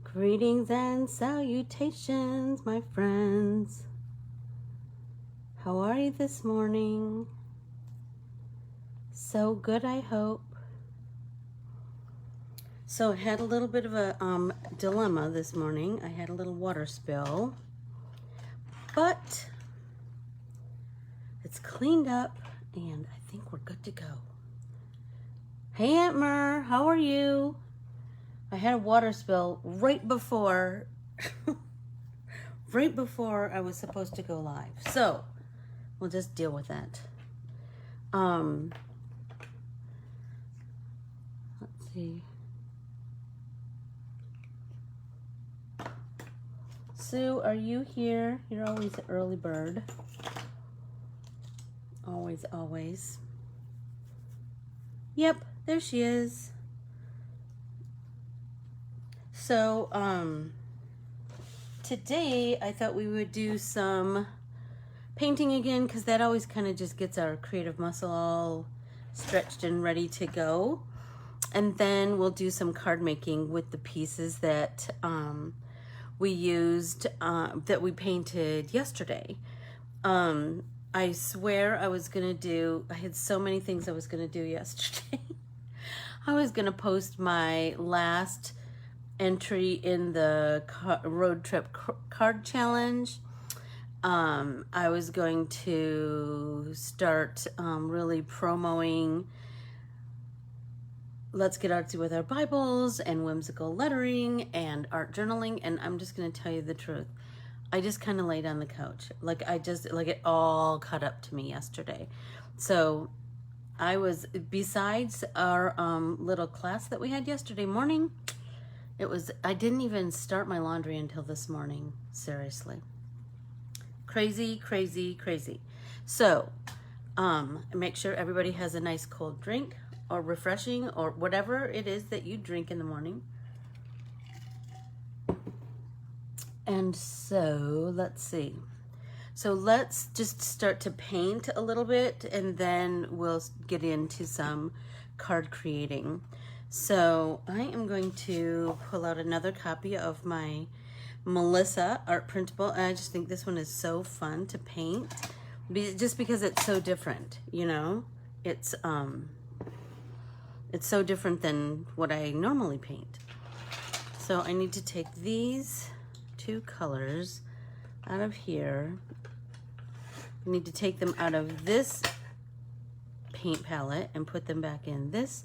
Greetings and salutations, my friends. How are you this morning? So good, I hope. So I had a little bit of a dilemma this morning. I had a little water spill, but it's cleaned up and I think we're good to go. Hey Aunt Mer, how are you? I had a water spill right before I was supposed to go live. So we'll just deal with that. Let's see. Sue, are you here? You're always an early bird. Always, always. Yep, there she is. So, today I thought we would do some painting again because that always kind of just gets our creative muscle all stretched and ready to go. And then we'll do some card making with the pieces that we used, that we painted yesterday. I swear I was gonna do, I had so many things I was gonna do yesterday. I was gonna post my last entry in the road trip card challenge. I was going to start really promoting Let's Get Artsy with Our Bibles and whimsical lettering and art journaling. And I'm just going to tell you the truth. I just kind of laid on the couch. Like it all caught up to me yesterday. So I was, besides our little class that we had yesterday morning, I didn't even start my laundry until this morning. Seriously. Crazy, crazy, crazy. So make sure everybody has a nice cold drink or refreshing or whatever it is that you drink in the morning. And so let's see. So let's just start to paint a little bit and then we'll get into some card creating. So I am going to pull out another copy of my Melissa art printable. And I just think this one is so fun to paint just because it's so different, you know. It's so different than what I normally paint. So I need to take these two colors out of here. I need to take them out of this paint palette and put them back in this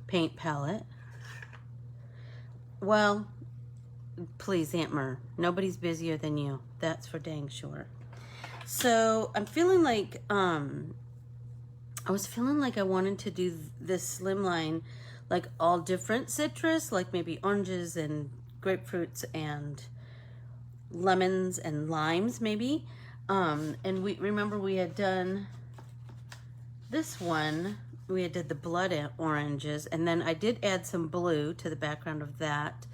paint palette. Well, please, Aunt Mer, nobody's busier than you. That's for dang sure. So I'm feeling like, I was feeling like I wanted to do this slimline, like all different citrus, like maybe oranges and grapefruits and lemons and limes maybe. And we remember we had done this one, we had did the blood oranges, and then I did add some blue to the background of that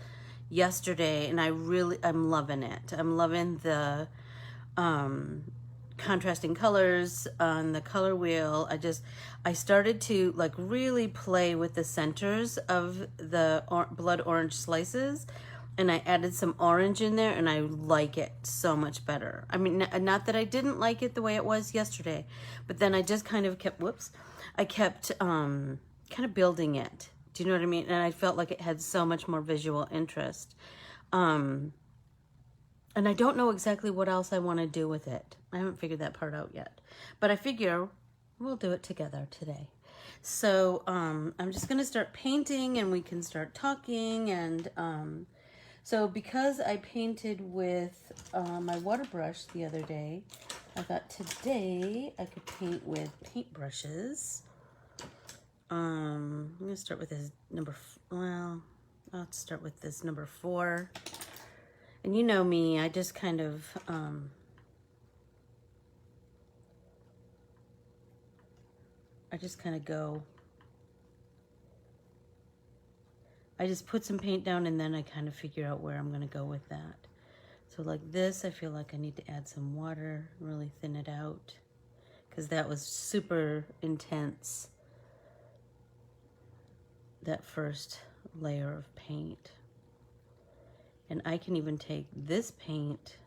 yesterday, and I'm loving it. I'm loving the contrasting colors on the color wheel. I started to like really play with the centers of the blood orange slices, and I added some orange in there, and I like it so much better. I mean, not that I didn't like it the way it was yesterday, but then I just kind of kept, I kept kind of building it. Do you know what I mean? And I felt like it had so much more visual interest. And I don't know exactly what else I want to do with it. I haven't figured that part out yet. But I figure we'll do it together today. So I'm just going to start painting and we can start talking. And so because I painted with my water brush the other day, I thought today I could paint with paintbrushes. I'm going to start with this I'll start with this number 4. And you know me, I just kind of, go, I just put some paint down and then I kind of figure out where I'm going to go with that. So like this, I feel like I need to add some water, really thin it out, because that was super intense, that first layer of paint. And I can even take this paint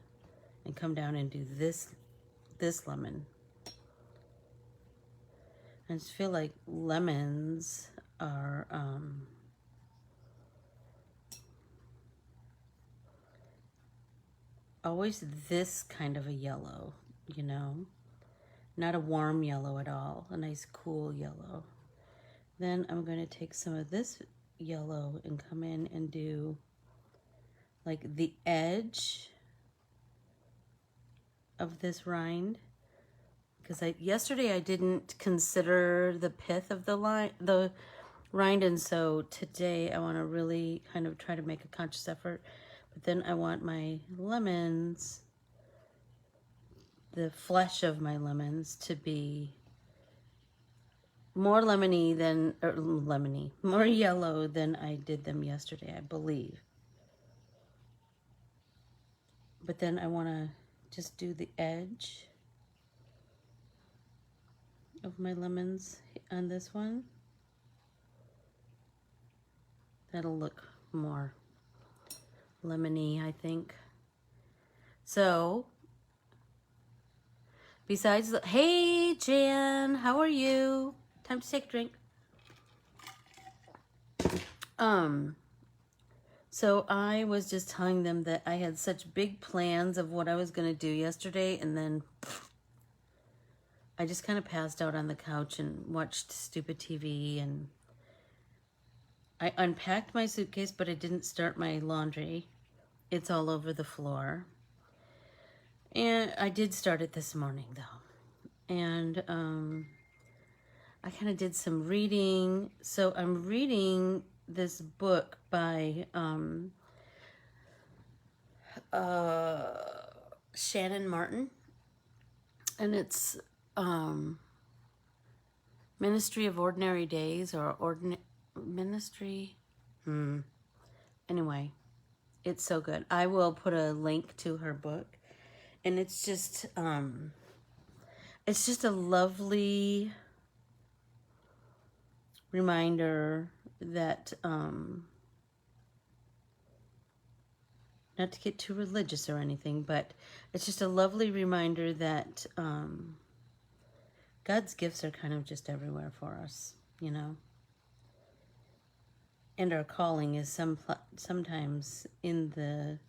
and come down and do this lemon. I just feel like lemons are always this kind of a yellow, you know? Not a warm yellow at all, a nice cool yellow. Then I'm going to take some of this yellow and come in and do like the edge of this rind. Because yesterday I didn't consider the pith of the rind, and so today I want to really kind of try to make a conscious effort. But then I want my lemons, the flesh of my lemons, to be more lemony than, or lemony, more yellow than I did them yesterday, I believe. But then I want to just do the edge of my lemons on this one. That'll look more lemony, I think. So, besides the, hey Jan, how are you? Time to take a drink. So I was just telling them that I had such big plans of what I was going to do yesterday, and then I just kind of passed out on the couch and watched stupid TV, and I unpacked my suitcase, but I didn't start my laundry. It's all over the floor. And I did start it this morning, though. And I kind of did some reading. So I'm reading this book by Shannon Martin. And it's Ministry of Ordinary Days, or Ministry. Anyway, it's so good. I will put a link to her book, and it's just a lovely reminder that not to get too religious or anything, but it's just a lovely reminder that God's gifts are kind of just everywhere for us, you know. And our calling is sometimes in the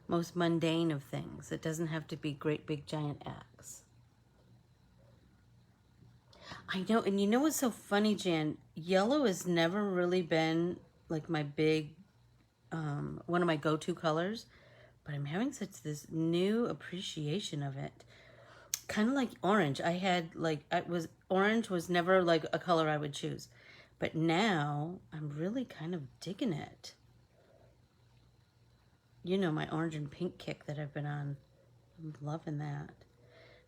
most mundane of things. It doesn't have to be great, big, giant acts. I know, and you know what's so funny, Jan? Yellow has never really been like my big, one of my go-to colors, but I'm having such this new appreciation of it. Kind of like orange. Orange was never like a color I would choose. But now, I'm really kind of digging it. You know, my orange and pink kick that I've been on. I'm loving that.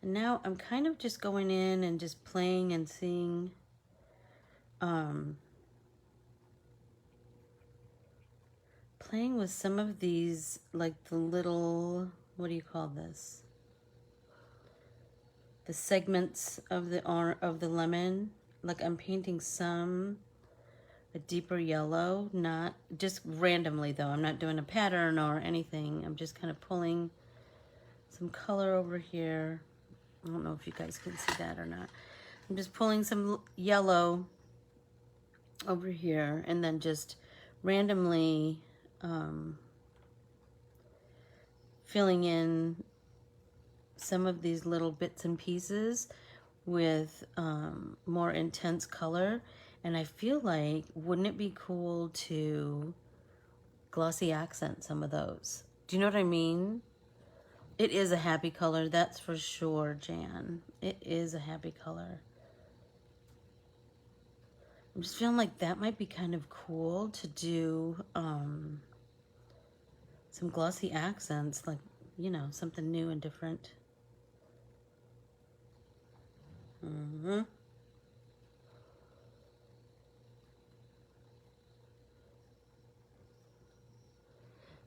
And now, I'm kind of just going in and just playing and seeing. Playing with some of these, like the little, what do you call this? The segments of the lemon. Like I'm painting some a deeper yellow, not just randomly though. I'm not doing a pattern or anything. I'm just kind of pulling some color over here. I don't know if you guys can see that or not. I'm just pulling some yellow over here and then just randomly filling in some of these little bits and pieces with more intense color. And I feel like, wouldn't it be cool to glossy accent some of those? Do you know what I mean? It is a happy color, that's for sure, Jan. It is a happy color. I'm just feeling like that might be kind of cool to do some glossy accents, like, you know, something new and different.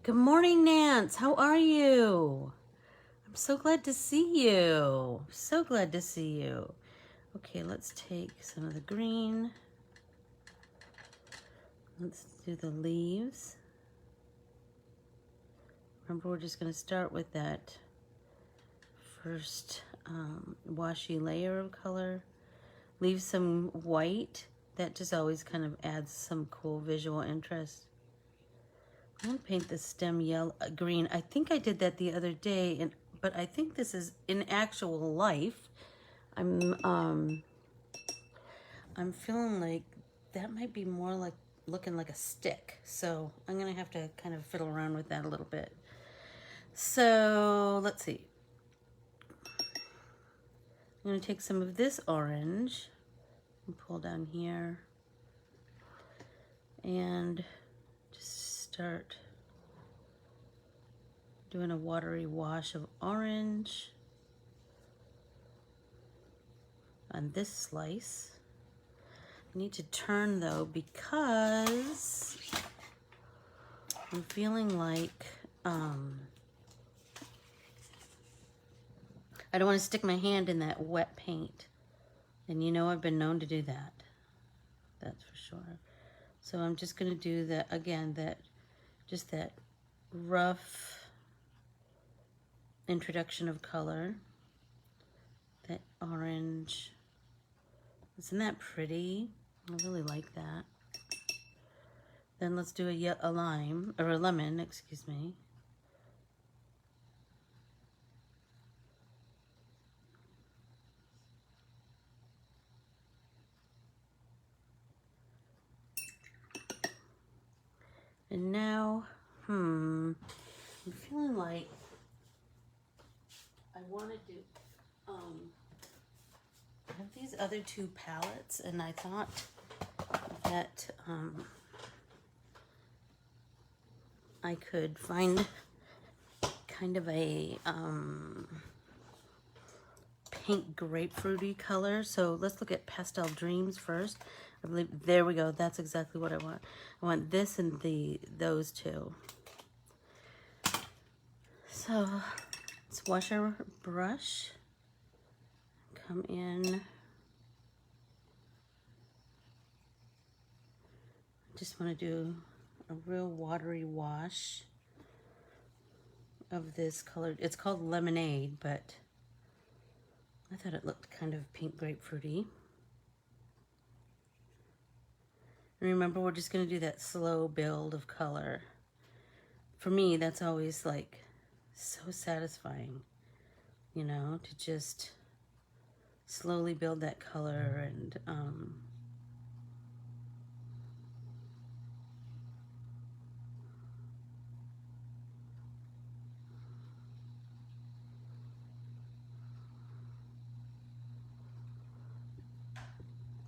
Good morning, Nance. How are you? I'm so glad to see you. So glad to see you. Okay, let's take some of the green. Let's do the leaves. Remember, we're just going to start with that first washy layer of color. Leave some white. That just always kind of adds some cool visual interest. I'm going to paint the stem yellow, green. I think I did that the other day, but I think this is in actual life. I'm feeling like that might be more like looking like a stick. So I'm going to have to kind of fiddle around with that a little bit. So let's see. I'm going to take some of this orange and pull down here and just start doing a watery wash of orange on this slice. I need to turn though because I'm feeling like I don't want to stick my hand in that wet paint. And you know I've been known to do that. That's for sure. So I'm just going to do that again, just that rough introduction of color. That orange. Isn't that pretty? I really like that. Then let's do a lime, or a lemon, excuse me. And now, I'm feeling like I want to do, I have these other two palettes, and I thought that I could find kind of a pink grapefruity color. So let's look at Pastel Dreams first. I believe, there we go. That's exactly what I want. I want this and those two. So let's wash our brush. Come in. Just want to do a real watery wash of this color. It's called Lemonade, but I thought it looked kind of pink grapefruity. And remember, we're just going to do that slow build of color. For me, that's always like so satisfying, you know, to just slowly build that color. And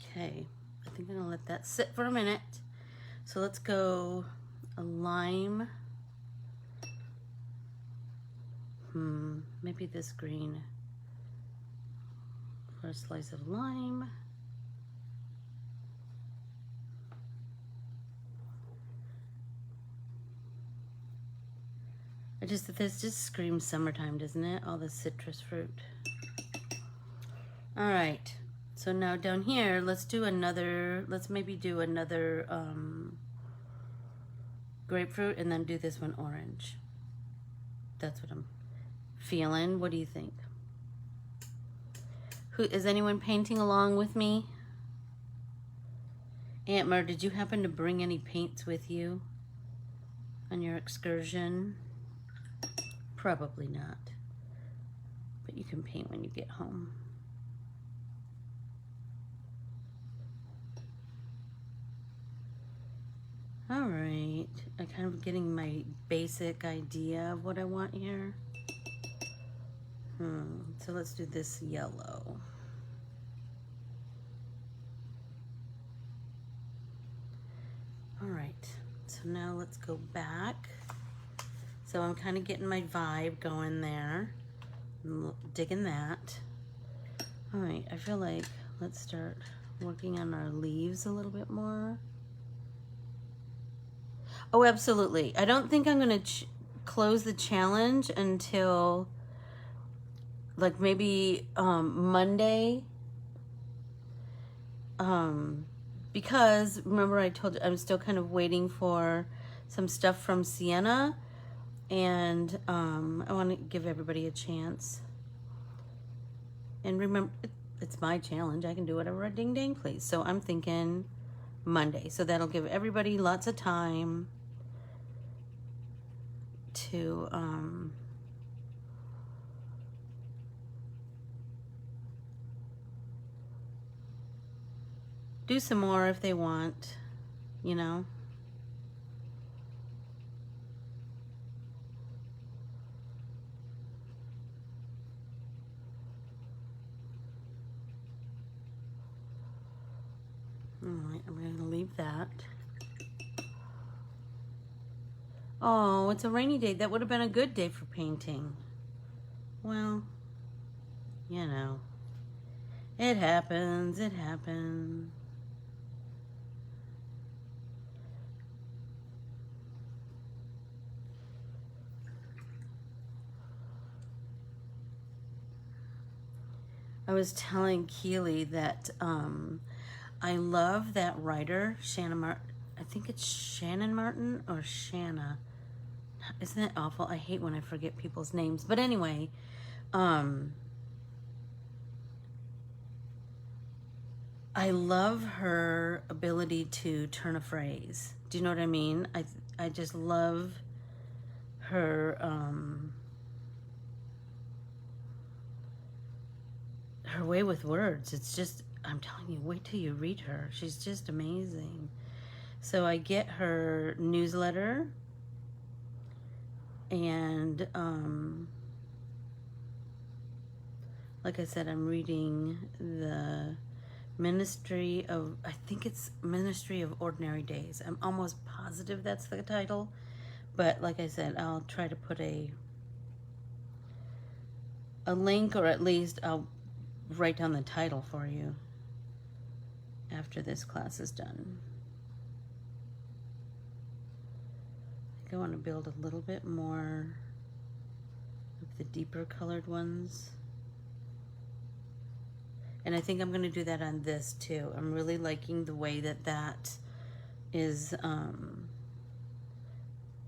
okay, I think I'm gonna let that sit for a minute. So let's go a lime. Maybe this green for a slice of lime. This just screams summertime, doesn't it? All the citrus fruit. All right. So now down here, let's maybe do another grapefruit and then do this one orange. That's what I'm feeling. What do you think? Is anyone painting along with me? Aunt Mer, did you happen to bring any paints with you on your excursion? Probably not. But you can paint when you get home. All right, I'm kind of getting my basic idea of what I want here. So let's do this yellow. All right, so now let's go back. So I'm kind of getting my vibe going there. I'm digging that. All right, I feel like let's start working on our leaves a little bit more. Oh, absolutely. I don't think I'm going to close the challenge until like maybe Monday. Because remember I told you I'm still kind of waiting for some stuff from Sienna. And I want to give everybody a chance. And remember, it's my challenge. I can do whatever I ding dang please. So I'm thinking Monday. So that'll give everybody lots of time to do some more if they want, you know. All right, I'm going to leave that. Oh, it's a rainy day. That would have been a good day for painting. Well, you know, it happens. It happens. I was telling Keely that I love that writer, Shannon Martin. I think it's Shannon Martin or Shanna. Isn't that awful? I hate when I forget people's names. But anyway, I love her ability to turn a phrase. Do you know what I mean? I just love her her way with words. It's just, I'm telling you, wait till you read her. She's just amazing. So I get her newsletter, and like I said, I'm reading the Ministry of, I think it's Ministry of Ordinary Days. I'm almost positive that's the title, but like I said, I'll try to put a link, or at least I'll write down the title for you after this class is done. I think I want to build a little bit more of the deeper colored ones. And I think I'm going to do that on this too. I'm really liking the way that that is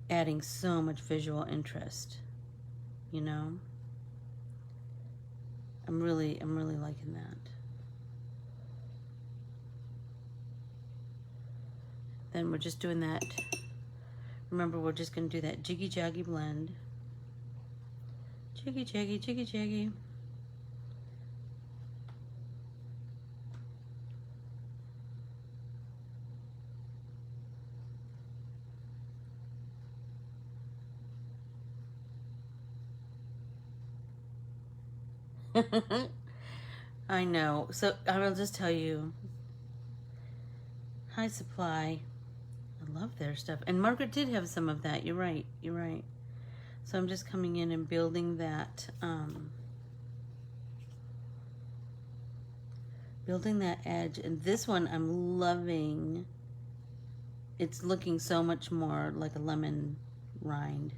adding so much visual interest, you know? I'm really liking that. Then we're just doing that. Remember, we're just going to do that jiggy jaggy blend. Jiggy jaggy, jiggy jaggy. I know. So I will just tell you, High Supply, I love their stuff. And Margaret did have some of that. You're right. You're right. So I'm just coming in and building that, edge. And this one I'm loving. It's looking so much more like a lemon rind,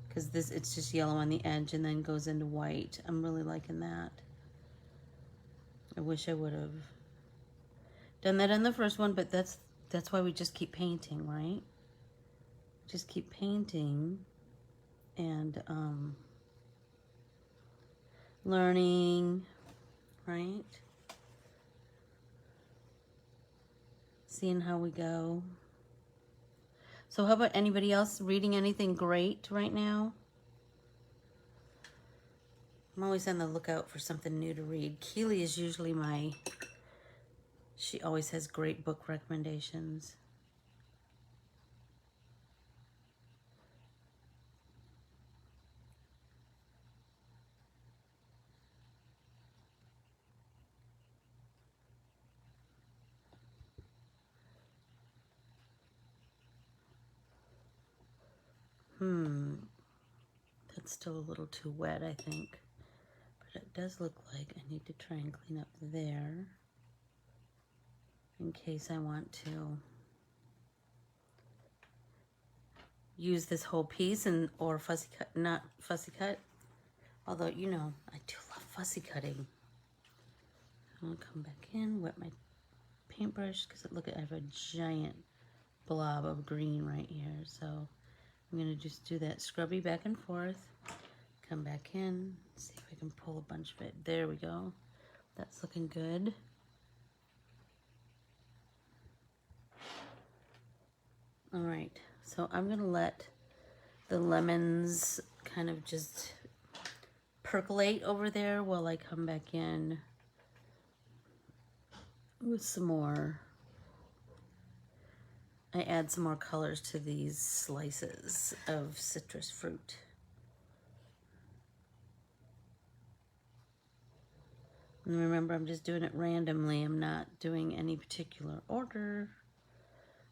because this, it's just yellow on the edge and then goes into white. I'm really liking that. I wish I would have done that in the first one, but that's why we just keep painting, right? Just keep painting and learning, right? Seeing how we go. So how about anybody else reading anything great right now? I'm always on the lookout for something new to read. Keely is usually she always has great book recommendations. That's still a little too wet, I think. But it does look like I need to try and clean up there in case I want to use this whole piece or fussy cut, not fussy cut. Although, you know, I do love fussy cutting. I'm gonna come back in, wet my paintbrush, because look, I have a giant blob of green right here. So I'm going to just do that scrubby back and forth. Come back in. See if I can pull a bunch of it. There we go. That's looking good. All right. So I'm going to let the lemons kind of just percolate over there while I come back in with some more. I add some more colors to these slices of citrus fruit. And remember, I'm just doing it randomly. I'm not doing any particular order.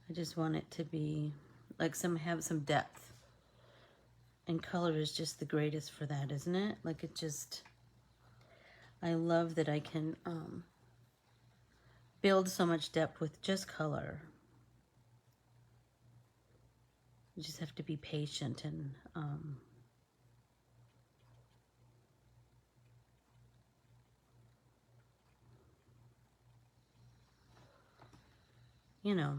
I just want it to be like have some depth. And color is just the greatest for that, isn't it? Like it just, I love that I can build so much depth with just color. You just have to be patient and you know,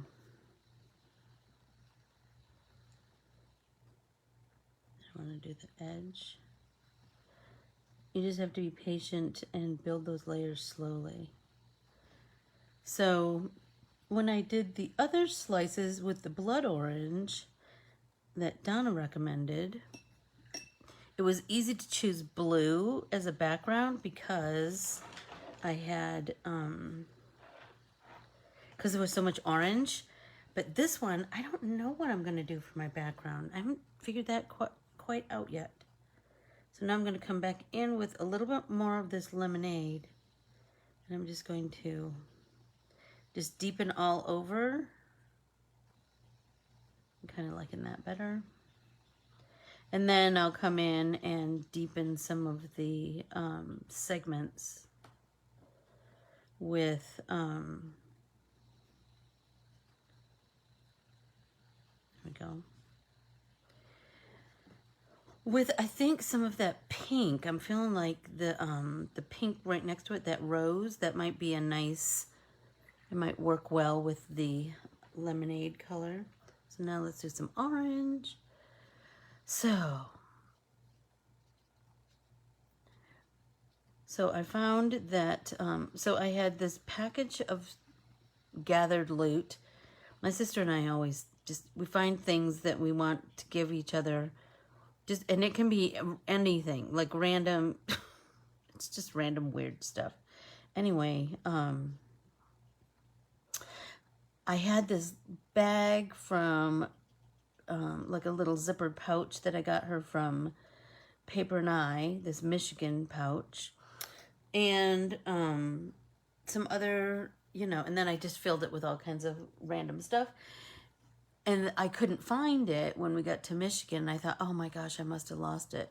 I want to do the edge. You just have to be patient and build those layers slowly. So when I did the other slices with the blood orange that Donna recommended, it was easy to choose blue as a background because I had, because there was so much orange. But this one, I don't know what I'm going to do for my background. I haven't figured that quite out yet. So now I'm going to come back in with a little bit more of this lemonade. And I'm just going to just deepen all over. I'm kind of liking that better. And then I'll come in and deepen some of the segments with, there we go. With, I think, some of that pink. I'm feeling like the pink right next to it, that rose, that might be a nice, it might work well with the lemonade color. So now let's do some orange. So I found that, so I had this package of gathered loot. My sister and I always we find things that we want to give each other. And it can be anything, like random, it's just random weird stuff. Anyway, I had this bag from, like a little zippered pouch that I got her from Paper and I, this Michigan pouch, and some other, and then I just filled it with all kinds of random stuff. And I couldn't find it when we got to Michigan. I thought, oh my gosh, I must have lost it.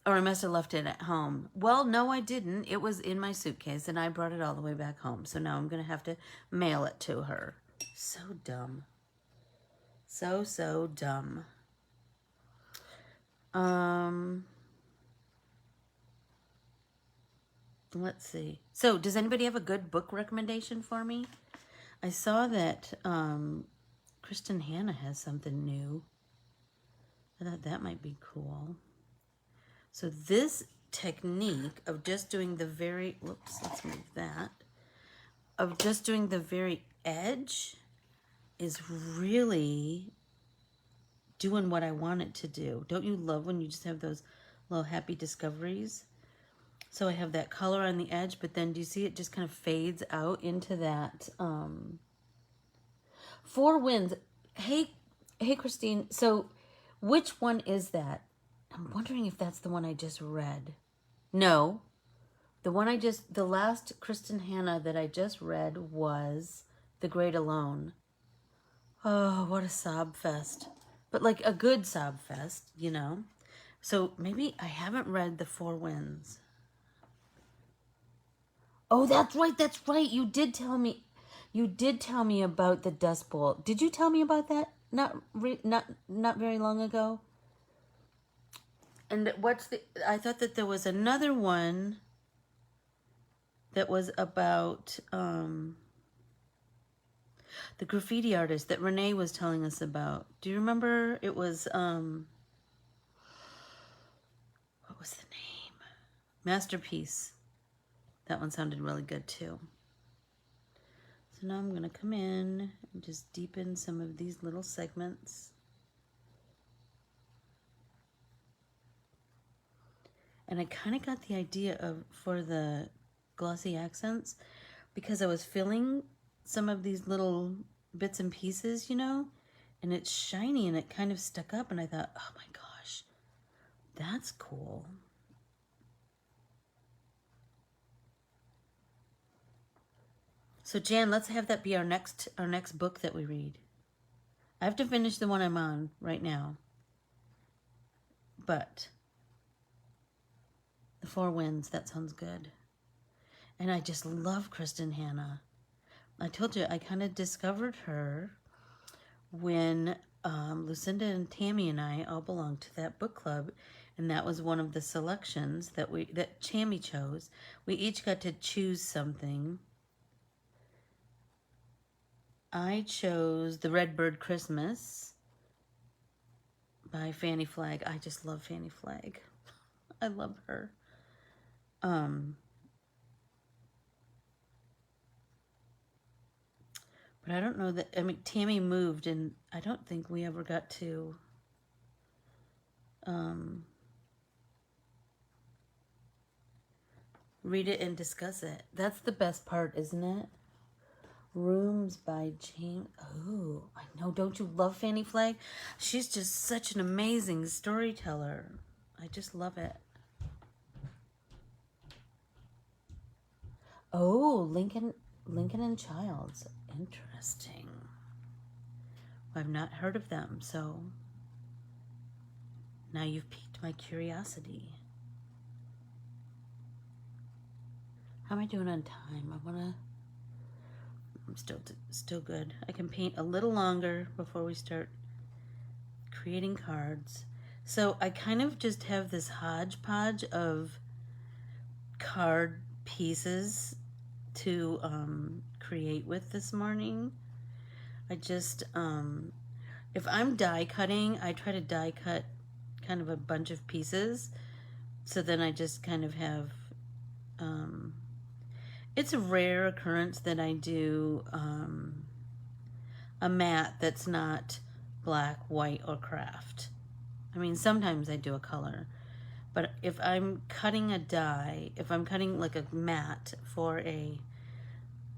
Or I must have left it at home. Well, no, I didn't. It was in my suitcase, and I brought it all the way back home. So now I'm going to have to mail it to her. So dumb. So dumb. Let's see. So, does anybody have a good book recommendation for me? I saw that Kristen Hanna has something new. I thought that might be cool. So this technique of just doing the very, whoops, let's move that, of just doing the very edge is really doing what I want it to do. Don't you love when you just have those little happy discoveries? So I have that color on the edge, but then do you see it just kind of fades out into that, Four Winds. Hey, Christine. So, which one is that? I'm wondering if that's the one I just read. No, the last Kristen Hanna that I just read was The Great Alone. Oh, what a sob fest! But like a good sob fest, So maybe I haven't read The Four Winds. Oh, that's right. That's right. You did tell me. You did tell me about the Dust Bowl. Did you tell me about that? Not very long ago. And I thought that there was another one that was about The graffiti artist that Renee was telling us about. Do you remember? It was, what was the name? Masterpiece. That one sounded really good too. So now I'm going to come in and just deepen some of these little segments. And I kind of got the idea of, for the glossy accents, because I was filling some of these little bits and pieces, you know, and it's shiny and it kind of stuck up, and I thought, oh my gosh, that's cool. So Jan, let's have that be our next book that we read. I have to finish the one I'm on right now, but The Four Winds, that sounds good. And I just love Kristen Hanna. I told you I kind of discovered her when Lucinda and Tammy and I all belonged to that book club, and that was one of the selections that Tammy chose. We each got to choose something. I chose The Redbird Christmas by Fannie Flagg. I just love Fannie Flagg. I love her. But I don't know that, I mean, Tammy moved, and I don't think we ever got to read it and discuss it. That's the best part, isn't it? Rooms by James. Oh, I know. Don't you love Fannie Flagg? She's just such an amazing storyteller. I just love it. Oh, Lincoln and Childs. Interesting. I've not heard of them, so now you've piqued my curiosity. How am I doing on time? I'm still good. I can paint a little longer before we start creating cards. So I kind of just have this hodgepodge of card pieces to create with this morning. I just, if I'm die cutting, I try to die cut kind of a bunch of pieces. So then I just kind of have, it's a rare occurrence that I do a matte that's not black, white, or craft. I mean, sometimes I do a color. But if I'm cutting a die, if I'm cutting like a matte for a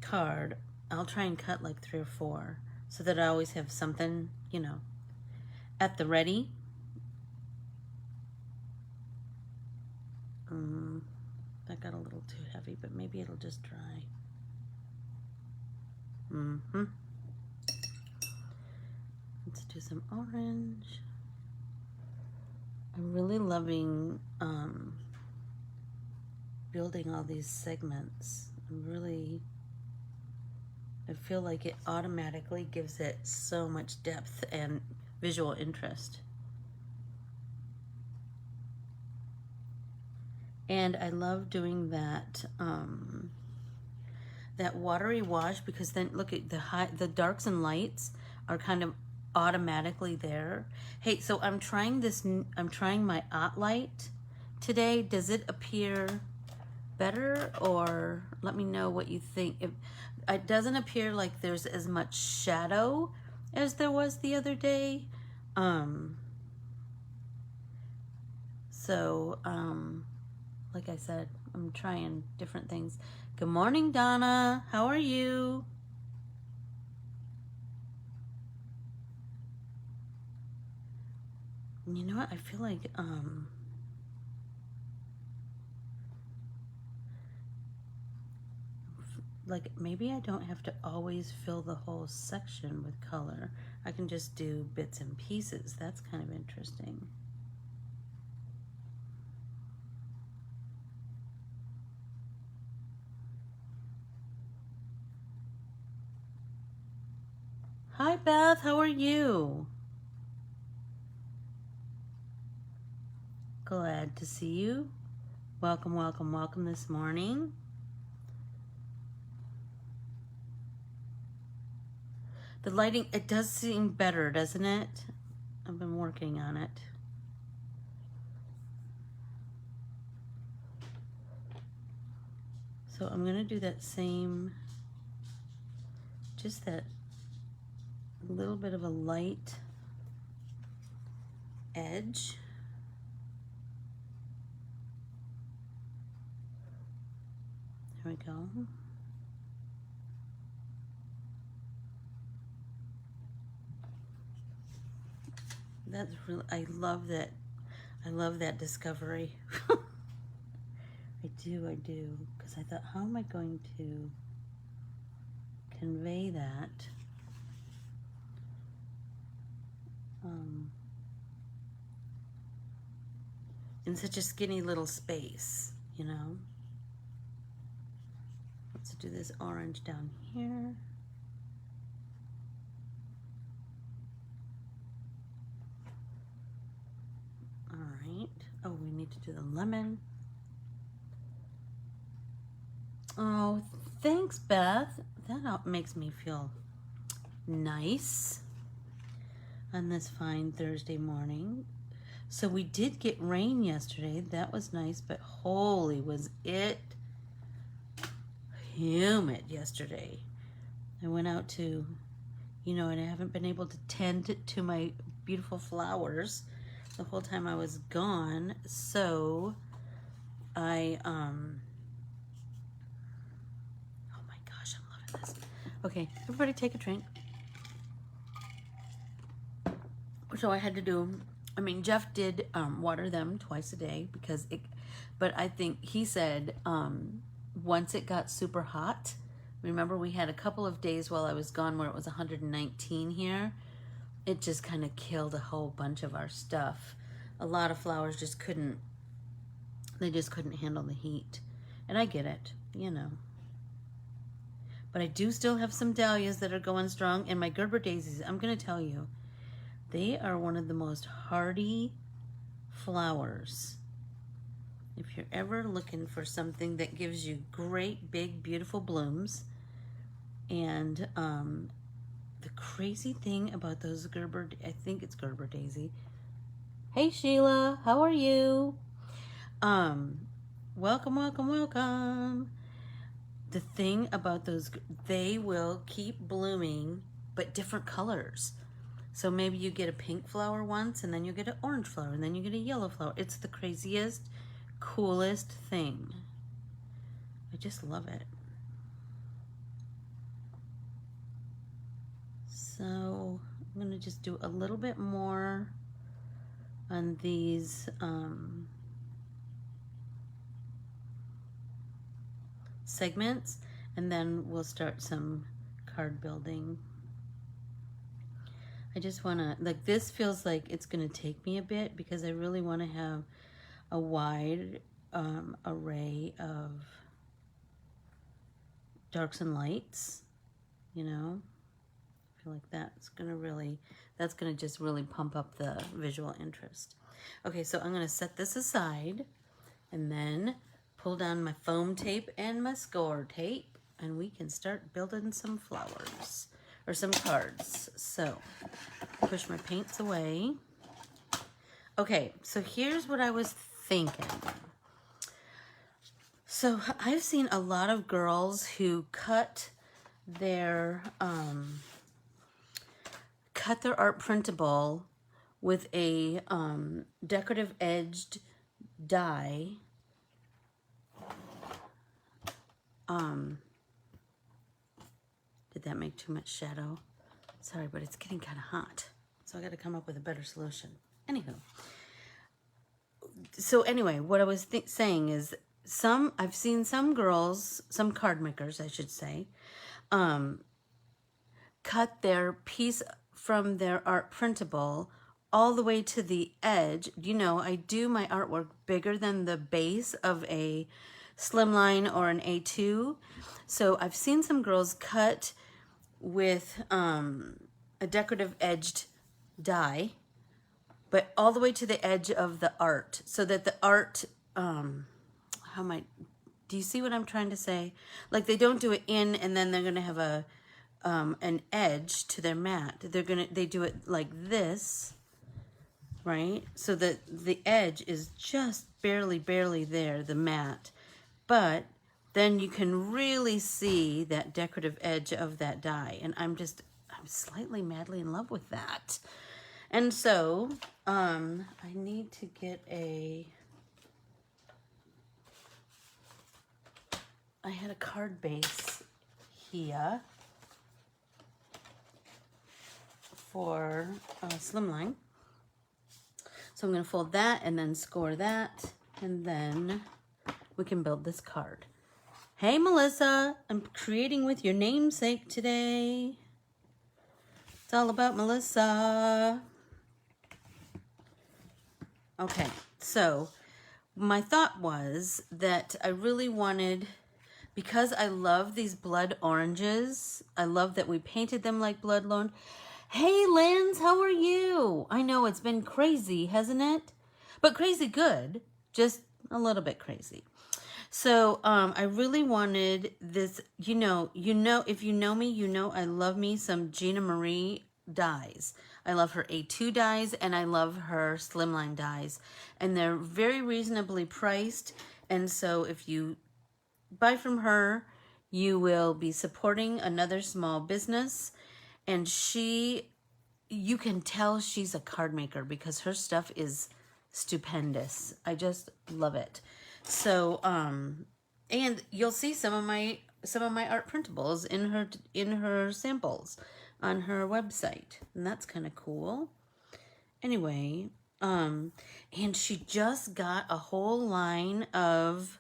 card, I'll try and cut like 3 or 4 so that I always have something, you know, at the ready. That got a little too heavy, but maybe it'll just dry. Let's do some orange. I'm really loving building all these segments. I feel like it automatically gives it so much depth and visual interest. And I love doing that that watery wash, because then look at the darks and lights are kind of automatically there. Hey, so I'm trying my Ot light today. Does it appear better, or let me know what you think. If it doesn't appear like there's as much shadow as there was the other day, like I said, I'm trying different things. Good morning, Donna. How are you? You know what? I feel like maybe I don't have to always fill the whole section with color. I can just do bits and pieces. That's kind of interesting. Hi, Beth. How are you? Glad to see you. Welcome, welcome, welcome this morning. The lighting, it does seem better, doesn't it? I've been working on it. So I'm gonna do that same, just that little bit of a light edge. There we go. That's really, I love that discovery. I do, because I thought, how am I going to convey that in such a skinny little space, you know? Let's do this orange down here. All right. Oh, we need to do the lemon. Oh, thanks, Beth. That makes me feel nice on this fine Thursday morning. So we did get rain yesterday. That was nice, but holy was it humid yesterday. I went out to, you know, and I haven't been able to tend to my beautiful flowers the whole time I was gone. So I, oh my gosh, I'm loving this. Okay, everybody take a drink. So I had to do, I mean, Jeff did water them twice a day because it, but I think he said once it got super hot, remember we had a couple of days while I was gone where it was 119 here, it just kind of killed a whole bunch of our stuff. A lot of flowers just couldn't, they just couldn't handle the heat. And I get it, you know. But I do still have some dahlias that are going strong, and my Gerber daisies, I'm going to tell you, they are one of the most hardy flowers. If you're ever looking for something that gives you great, big, beautiful blooms, and the crazy thing about those Gerber, I think it's Gerber daisy. Hey Sheila, how are you? Welcome, welcome, welcome. The thing about those, they will keep blooming, but different colors. So maybe you get a pink flower once, and then you get an orange flower, and then you get a yellow flower. It's the craziest, coolest thing. I just love it. So I'm gonna just do a little bit more on these segments, and then we'll start some card building. I just want to, like, this feels like it's going to take me a bit because I really want to have a wide array of darks and lights, you know. I feel like that's going to really, that's going to just really pump up the visual interest. Okay, so I'm going to set this aside and then pull down my foam tape and my score tape, and we can start building some flowers. Or some cards. So, push my paints away. Okay, so here's what I was thinking. So, I've seen a lot of girls who cut their art printable with a decorative edged die. Did that make too much shadow? Sorry, but it's getting kind of hot. So I got to come up with a better solution. Anywho. So anyway, what I was saying is I've seen some girls, some card makers, I should say, cut their piece from their art printable all the way to the edge. You know, I do my artwork bigger than the base of a slimline or an A2. So I've seen some girls cut with a decorative edged die, but all the way to the edge of the art, so that the art, do you see what I'm trying to say? Like, they don't do it in and then they're going to have a an edge to their mat. They do it like this, right? So that the edge is just barely there, the mat. But then you can really see that decorative edge of that die. And I'm slightly madly in love with that. And so, I need to get I had a card base here for slimline. So I'm going to fold that and then score that, and then we can build this card. Hey, Melissa, I'm creating with your namesake today. It's all about Melissa. Okay, so my thought was that I really wanted, because I love these blood oranges, I love that we painted them like blood orange. Hey, Linz, how are you? I know it's been crazy, hasn't it? But crazy good, just a little bit crazy. So I really wanted this, if you know me, you know I love me some Gina Marie dies. I love her A2 dies, and I love her slimline dies. And they're very reasonably priced. And so if you buy from her, you will be supporting another small business. And you can tell she's a card maker because her stuff is stupendous. I just love it. So, and you'll see some of my art printables in her samples on her website, and that's kind of cool. Anyway, and she just got a whole line of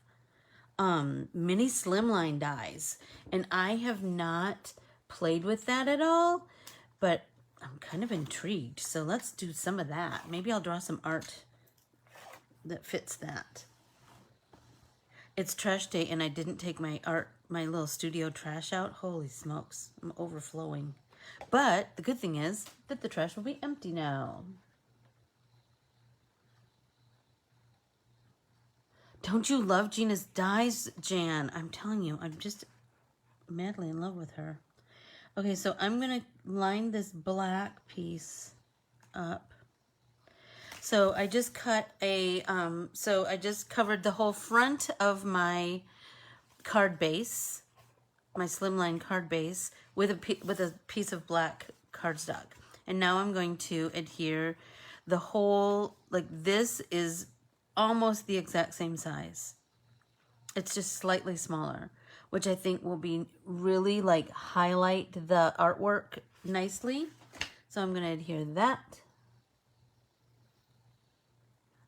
mini slimline dies, and I have not played with that at all, but I'm kind of intrigued. So let's do some of that. Maybe I'll draw some art that fits that. It's trash day, and I didn't take my little studio trash out. Holy smokes, I'm overflowing. But the good thing is that the trash will be empty now. Don't you love Gina's dies, Jan? I'm telling you, I'm just madly in love with her. Okay, so I'm going to line this black piece up. So I just cut I just covered the whole front of my card base, my slimline card base, with a piece of black cardstock. And now I'm going to adhere the whole, like this is almost the exact same size. It's just slightly smaller, which I think will be really like highlight the artwork nicely. So I'm going to adhere that.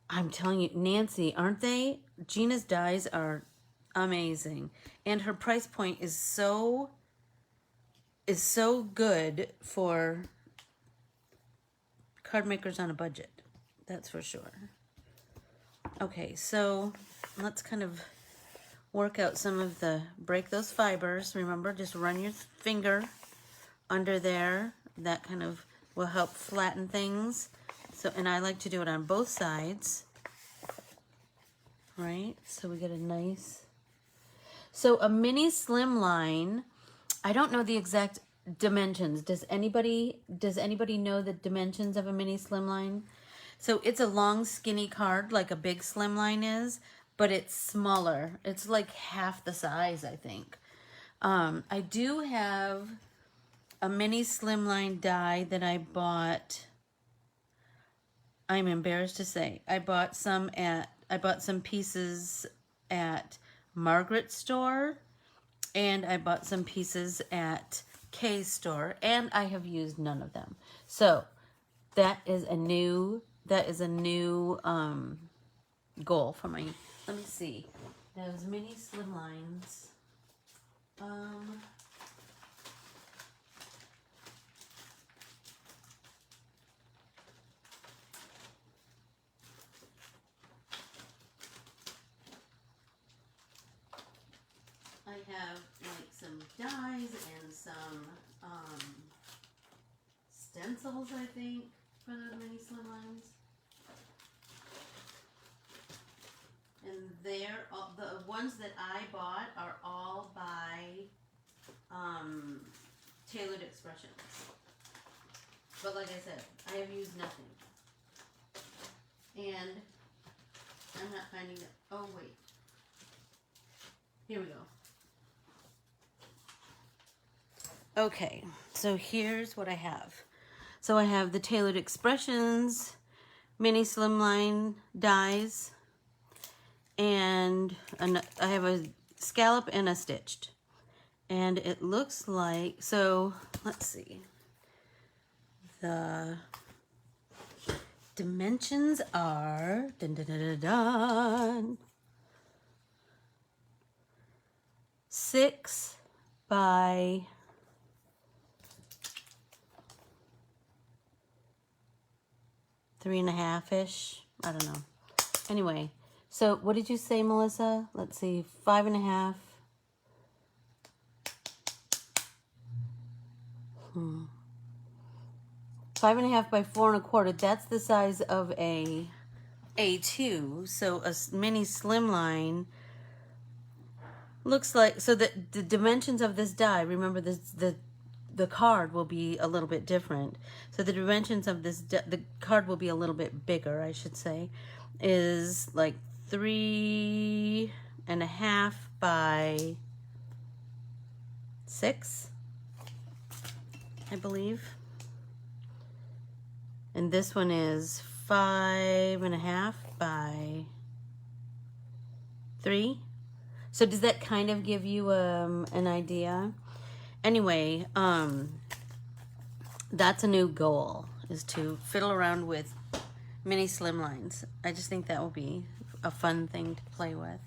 I'm telling you, Nancy, aren't they? Gina's dies are amazing. And her price point is so good for card makers on a budget. That's for sure. Okay, so let's kind of work out some of break those fibers. Remember, just run your finger under there. That kind of will help flatten things. So, and I like to do it on both sides, right? So we get a nice, so a mini slimline, I don't know the exact dimensions. Does anybody know the dimensions of a mini slimline? So it's a long skinny card like a big slimline is, but it's smaller. It's like half the size, I think. I do have a mini slimline die that I bought. I'm embarrassed to say I bought some pieces at Margaret's store, and I bought some pieces at Kay's store, and I have used none of them. So that is a new goal for my, let me see, those mini slimlines. I have like some dies and some stencils, I think, for the mini slimlines. And the ones that I bought are all by Tailored Expressions. But like I said, I have used nothing. And I'm not finding it. Oh, wait. Here we go. Okay, so here's what I have. So I have the Tailored Expressions mini slimline dies, and I have a scallop and a stitched. And it looks like, so let's see. The dimensions are, dun, dun, dun, dun, dun, 6 by 3.5-ish. I don't know. Anyway, so what did you say, Melissa? Let's see, 5.5. 5.5 by 4.25. That's the size of a A2. So a mini slimline looks like, so that the dimensions of this die, remember this, the card will be a little bit different. So the dimensions of this, the card will be a little bit bigger, I should say, is like 3.5 by 6, I believe. And this one is 5.5 by 3. So does that kind of give you an idea? Anyway, that's a new goal, is to fiddle around with mini slimlines. I just think that will be a fun thing to play with.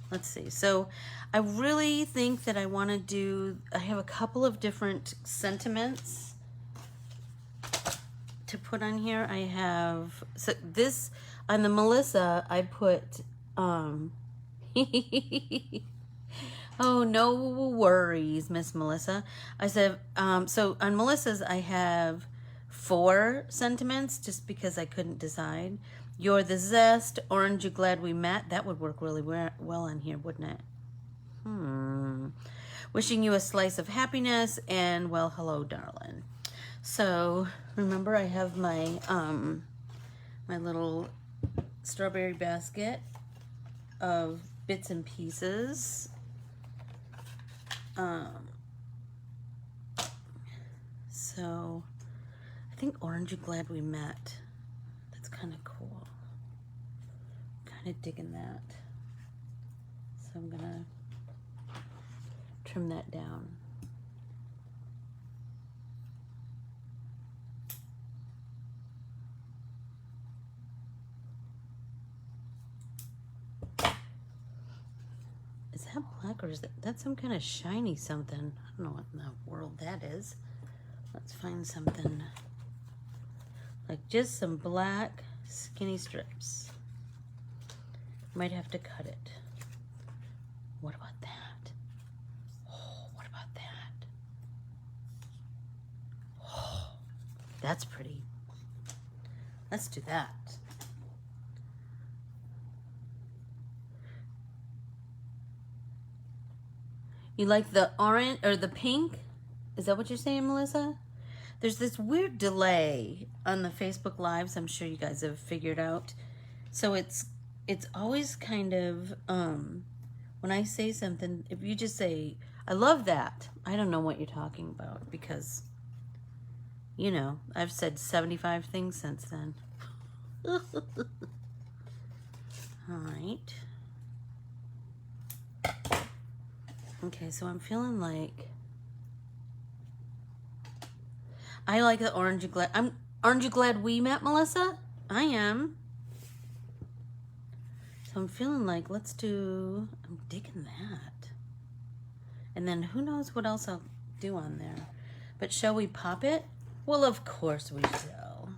Let's see. So I really think that I want to do, I have a couple of different sentiments to put on here. I have, so this, on the Melissa, I put, oh, no worries, Miss Melissa. I said, so on Melissa's, I have 4 sentiments, just because I couldn't decide. You're the zest, orange, you glad we met. That would work really well on here, wouldn't it? Wishing you a slice of happiness, and well, hello, darling. So remember, I have my my little strawberry basket of bits and pieces. So I think orange, you glad we met. That's kind of cool. Kind of digging that. So I'm gonna trim that down. Is that black, or is that's some kind of shiny something? I don't know what in the world that is. Let's find something like just some black skinny strips. Might have to cut it. What about that? Oh, what about that? Oh, that's pretty. Let's do that. You like the orange or the pink? Is that what you're saying, Melissa? There's this weird delay on the Facebook Lives, I'm sure you guys have figured out. So it's always kind of, when I say something, if you just say, I love that, I don't know what you're talking about, because, you know, I've said 75 things since then. All right. Okay, so I'm feeling like I like the orange you glad. Aren't you glad we met, Melissa? I am. So I'm feeling like I'm digging that. And then who knows what else I'll do on there. But shall we pop it? Well, of course we shall.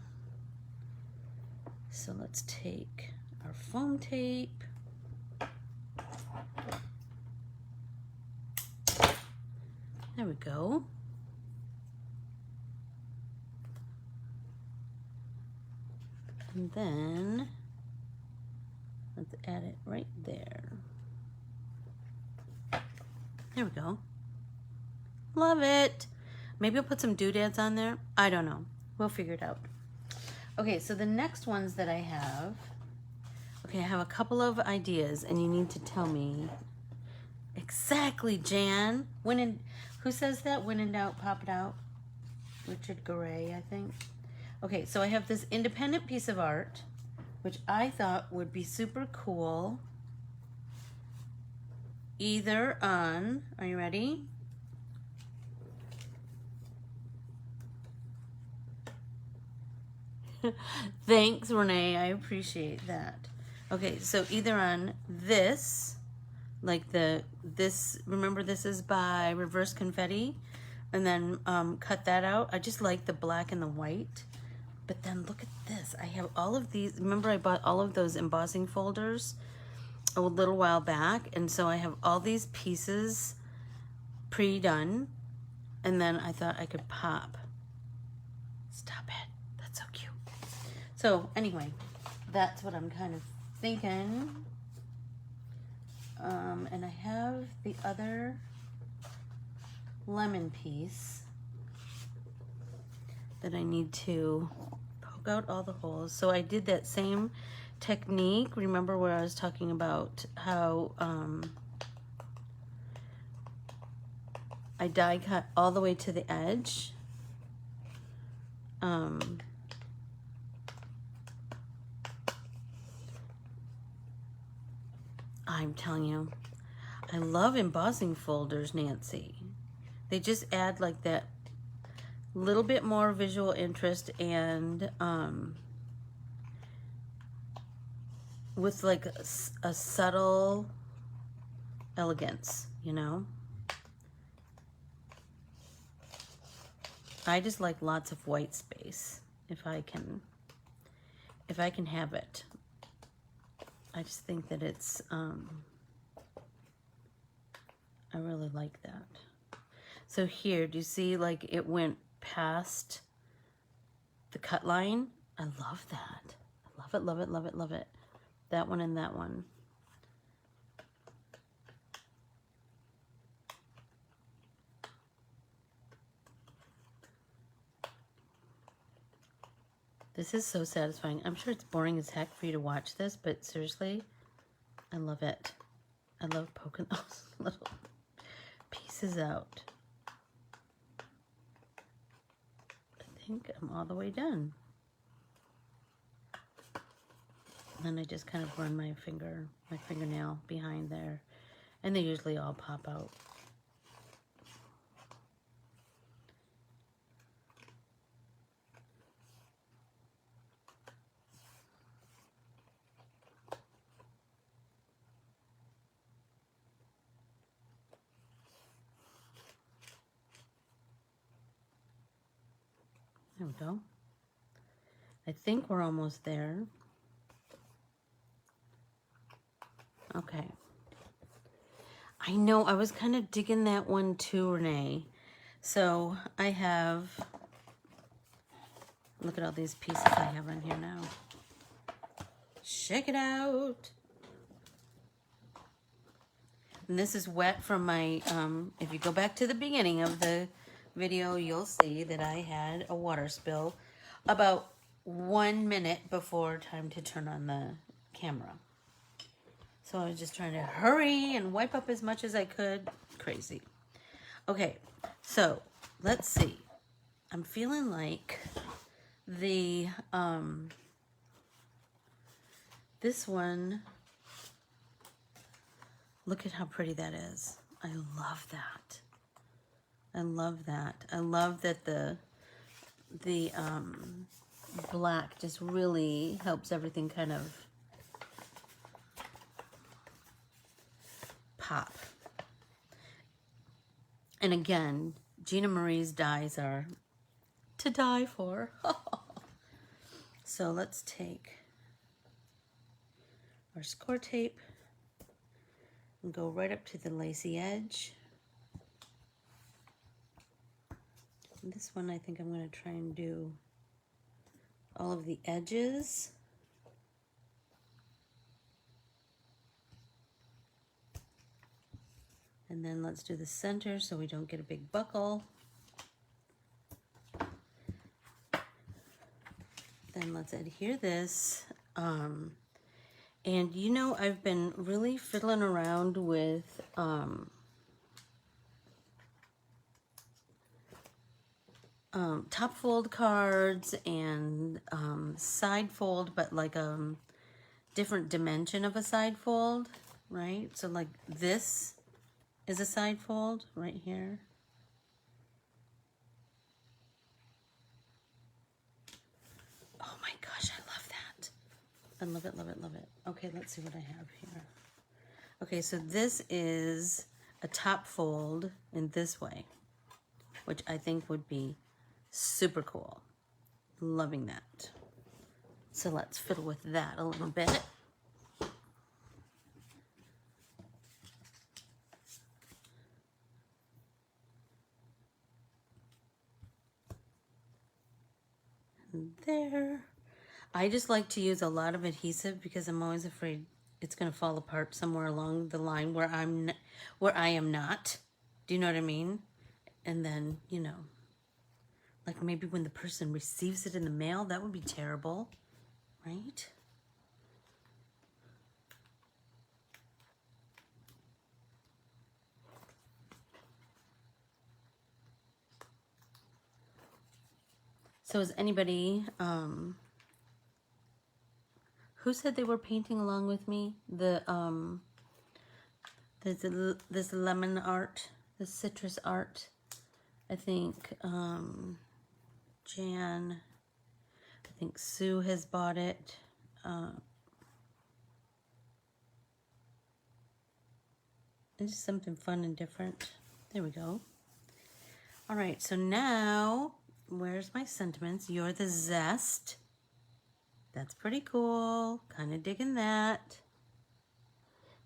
So let's take our foam tape. There we go. And then let's add it right there. There we go. Love it. Maybe I'll put some doodads on there. I don't know. We'll figure it out. Okay, so the next ones that I have, okay, I have a couple of ideas, and you need to tell me exactly, Jan. Who says that? When in doubt, pop it out. Richard Garay, I think. Okay, so I have this independent piece of art, which I thought would be super cool. Either on, are you ready? Thanks, Renee. I appreciate that. Okay, so either on this, like remember this is by Reverse Confetti, and then cut that out. I just like the black and the white. But then look at this. I have all of these. Remember I bought all of those embossing folders a little while back, and so I have all these pieces pre-done, and then I thought I could pop. Stop it. That's so cute. So anyway, that's what I'm kind of thinking. And I have the other lemon piece that I need to poke out all the holes. So I did that same technique. Remember where I was talking about how I die cut all the way to the edge. I'm telling you, I love embossing folders, Nancy. They just add like that little bit more visual interest, and with like a subtle elegance, you know? I just like lots of white space if I can have it. I just think that it's I really like that. So here, do you see like it went past the cut line? I love that. I love it, love it, love it, love it. That one and that one. This is so satisfying. I'm sure it's boring as heck for you to watch this, but seriously, I love it. I love poking those little pieces out. I think I'm all the way done. And then I just kind of run my fingernail behind there, and they usually all pop out. There we go. I think we're almost there. Okay. I know, I was kind of digging that one too, Renee. So I have, look at all these pieces I have on here now. Check it out. And this is wet from my, if you go back to the beginning of the video, you'll see that I had a water spill about 1 minute before time to turn on the camera. So I was just trying to hurry and wipe up as much as I could. Crazy. Okay, so let's see. I'm feeling like the, this one, look at how pretty that is. I love that. I love that. I love that the black just really helps everything kind of pop. And again, Gina Marie's dies are to die for. So let's take our score tape and go right up to the lacy edge. And this one I think I'm going to try and do all of the edges. And then let's do the center so we don't get a big buckle. Then let's adhere this. And you know, I've been really fiddling around with top fold cards and side fold, but like a different dimension of a side fold, right? So like this is a side fold right here. Oh my gosh, I love that. I love it, love it, love it. Okay, let's see what I have here. Okay, so this is a top fold in this way, which I think would be super cool. Loving that. So let's fiddle with that a little bit. And there. I just like to use a lot of adhesive because I'm always afraid it's going to fall apart somewhere along the line where I am not. Do you know what I mean? And then, you know, like maybe when the person receives it in the mail, that would be terrible, right? So is anybody, who said they were painting along with me? This lemon art, the citrus art. I think Jan, I think Sue has bought it. It's just something fun and different. There we go. All right, so now, where's my sentiments? You're the zest. That's pretty cool. Kind of digging that.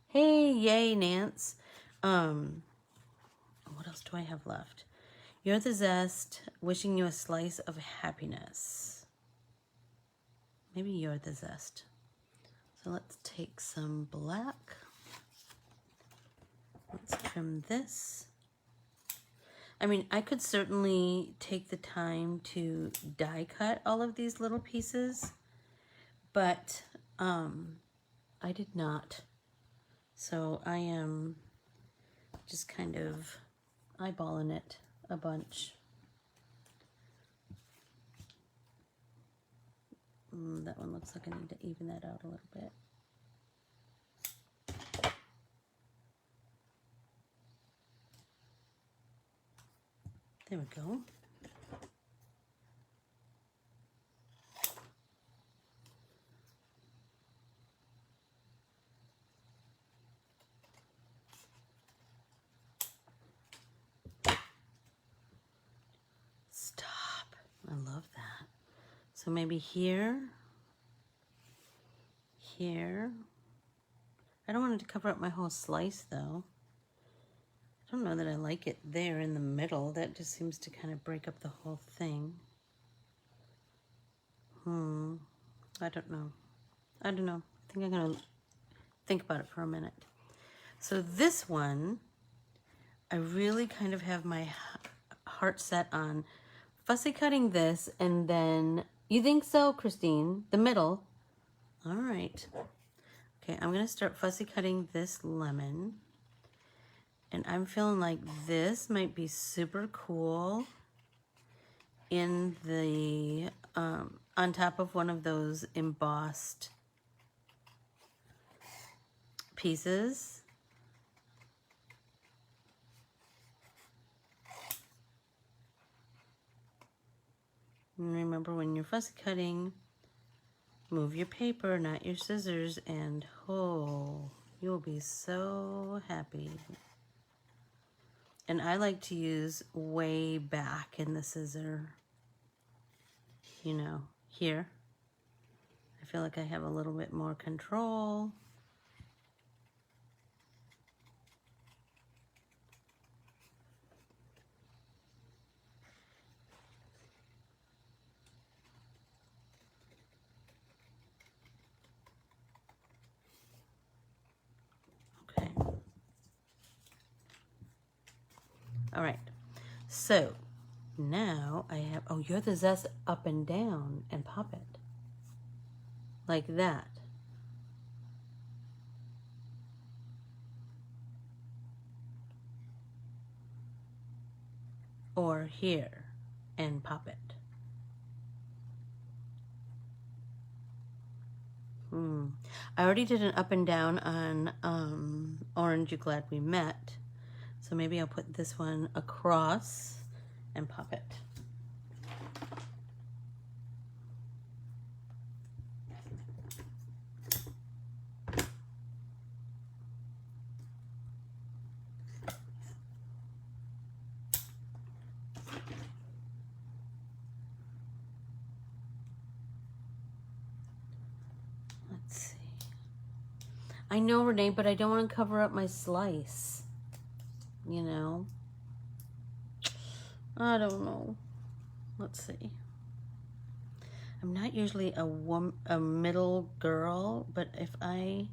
Hey, yay, Nance. What else do I have left? You're the zest. Wishing you a slice of happiness. Maybe you're the zest. So let's take some black. Let's trim this. I mean, I could certainly take the time to die cut all of these little pieces, but I did not. So I am just kind of eyeballing it a bunch. That one looks like I need to even that out a little bit. There we go. Stop. I love that. So maybe here, here. I don't want it to cover up my whole slice though. I don't know that I like it there in the middle. That just seems to kind of break up the whole thing. I don't know. I don't know. I think I'm gonna think about it for a minute. So this one, I really kind of have my heart set on fussy cutting this, and then, you think so, Christine? The middle? All right. Okay, I'm gonna start fussy cutting this lemon. And I'm feeling like this might be super cool in the, on top of one of those embossed pieces. And remember, when you're fussy cutting, move your paper, not your scissors, and oh, you'll be so happy. And I like to use way back in the scissor, you know, here. I feel like I have a little bit more control. Okay. All right. So now I have, oh, you're the zest up and down and pop it. Like that. Or here and pop it. I already did an up and down on Orange, You Glad We Met. So maybe I'll put this one across and pop it. Let's see. I know, Renee, but I don't want to cover up my slice. You know? I don't know. Let's see. I'm not usually a middle girl, but if I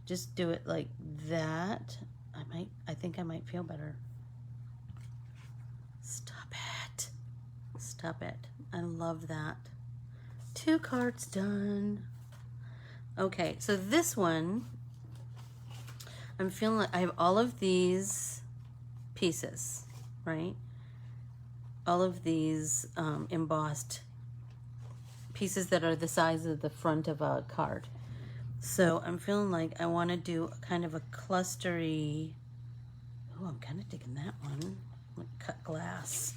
just do it like that, I think I might feel better. Stop it. Stop it. I love that. 2 cards done. Okay, so this one, I'm feeling like I have all of these pieces, right? All of these embossed pieces that are the size of the front of a card. So I'm feeling like I want to do kind of a clustery, oh, I'm kind of digging that one, like cut glass.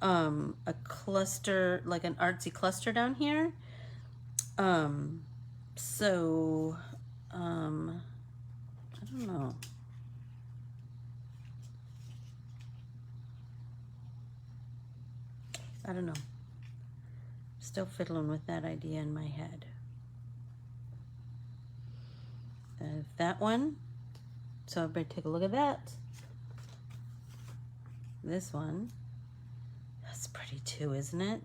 A cluster, like an artsy cluster down here. So, I don't know. I don't know. Still fiddling with that idea in my head. That one. So everybody take a look at that. This one. That's pretty too, isn't it?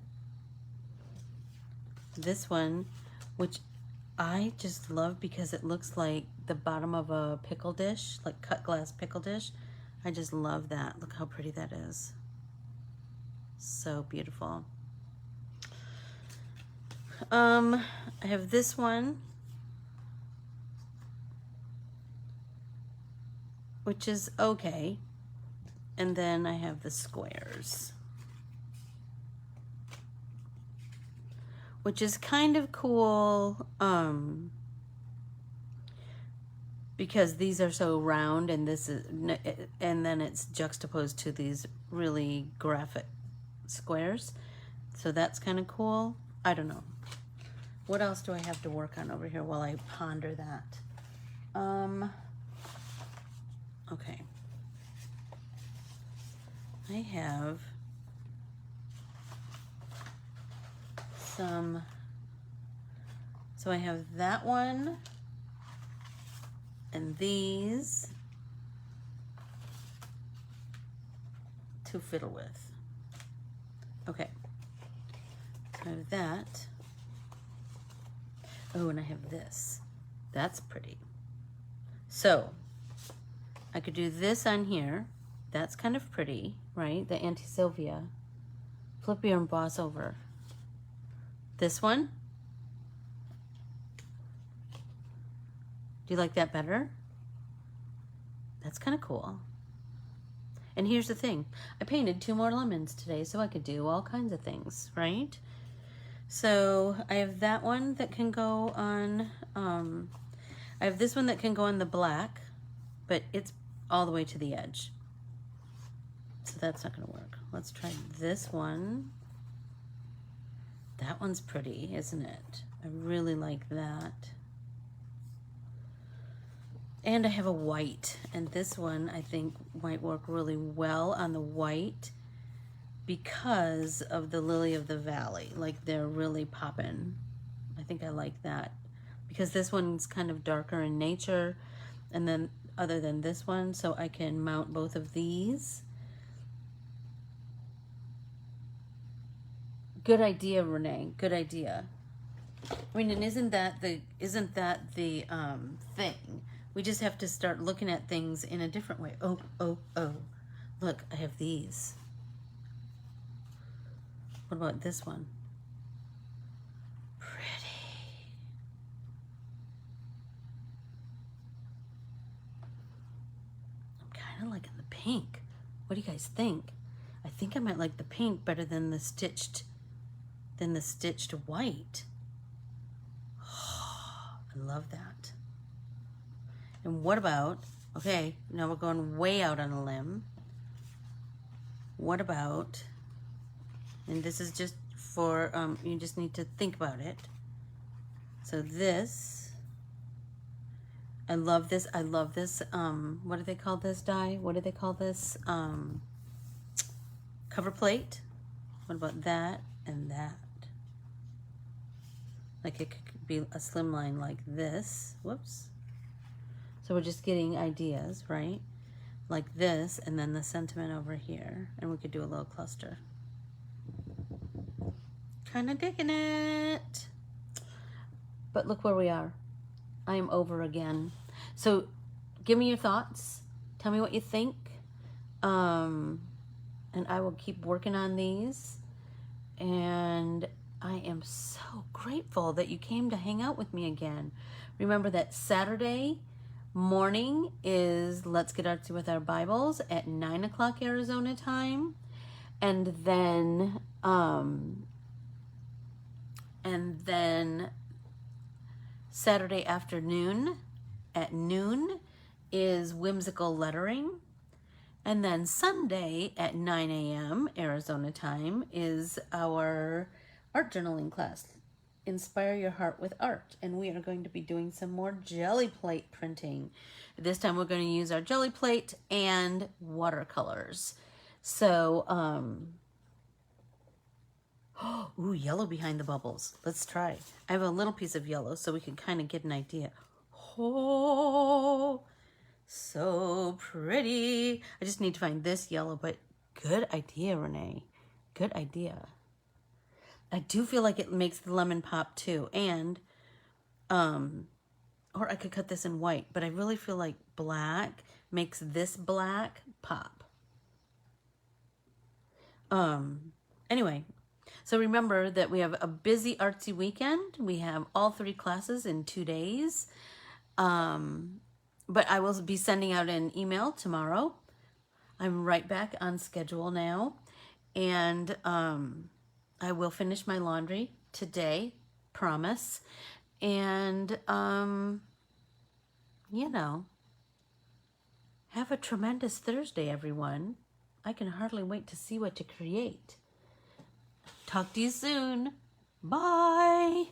This one, which I just love because it looks like the bottom of a pickle dish, like cut glass pickle dish. I just love that. Look how pretty that is. So beautiful. I have this one, which is okay. And then I have the squares, which is kind of cool, because these are so round and this is, and then it's juxtaposed to these really graphic squares. So that's kind of cool. I don't know. What else do I have to work on over here while I ponder that? Okay. I have some, so I have that one and these to fiddle with. Okay, so I have that. Oh, and I have this. That's pretty. So I could do this on here. That's kind of pretty, right? The Auntie Sylvia. Flip your emboss over. This one. Do you like that better? That's kind of cool. And here's the thing. I painted 2 more lemons today, so I could do all kinds of things, right? So I have that one that can go on, I have this one that can go on the black, but it's all the way to the edge. So that's not gonna work. Let's try this one. That one's pretty, isn't it? I really like that. And I have a white, and this one I think might work really well on the white because of the Lily of the Valley. Like they're really popping. I think I like that because this one's kind of darker in nature, and then other than this one, so I can mount both of these. Good idea, Renee. Good idea. I mean, and isn't that the thing? We just have to start looking at things in a different way. Oh, oh, oh. Look, I have these. What about this one? Pretty. I'm kind of liking the pink. What do you guys think? I think I might like the pink better than the stitched white. Oh, I love that. And what about, okay, now we're going way out on a limb. What about, and this is just for, you just need to think about it. So this, I love this, what do they call this dye? What do they call this? Cover plate. What about that and that? Like it could be a slim line like this. Whoops. So we're just getting ideas, right? Like this, and then the sentiment over here. And we could do a little cluster. Kind of digging it. But look where we are. I am over again. So give me your thoughts. Tell me what you think. And I will keep working on these. And I am so grateful that you came to hang out with me again. Remember that Saturday morning is Let's Get Artsy with Our Bibles at 9 o'clock Arizona time. And then Saturday afternoon at noon is Whimsical Lettering. And then Sunday at 9 a.m. Arizona time is our art journaling class, Inspire Your Heart with Art. And we are going to be doing some more jelly plate printing. This time we're going to use our jelly plate and watercolors. So, ooh, yellow behind the bubbles. Let's try. I have a little piece of yellow so we can kind of get an idea. Oh, so pretty. I just need to find this yellow, but good idea, Renee. Good idea. I do feel like it makes the lemon pop too. And, or I could cut this in white, but I really feel like black makes this black pop. Anyway, so remember that we have a busy artsy weekend. We have all 3 classes in 2 days. But I will be sending out an email tomorrow. I'm right back on schedule now. And I will finish my laundry today, promise. And, you know, have a tremendous Thursday, everyone. I can hardly wait to see what to create. Talk to you soon. Bye.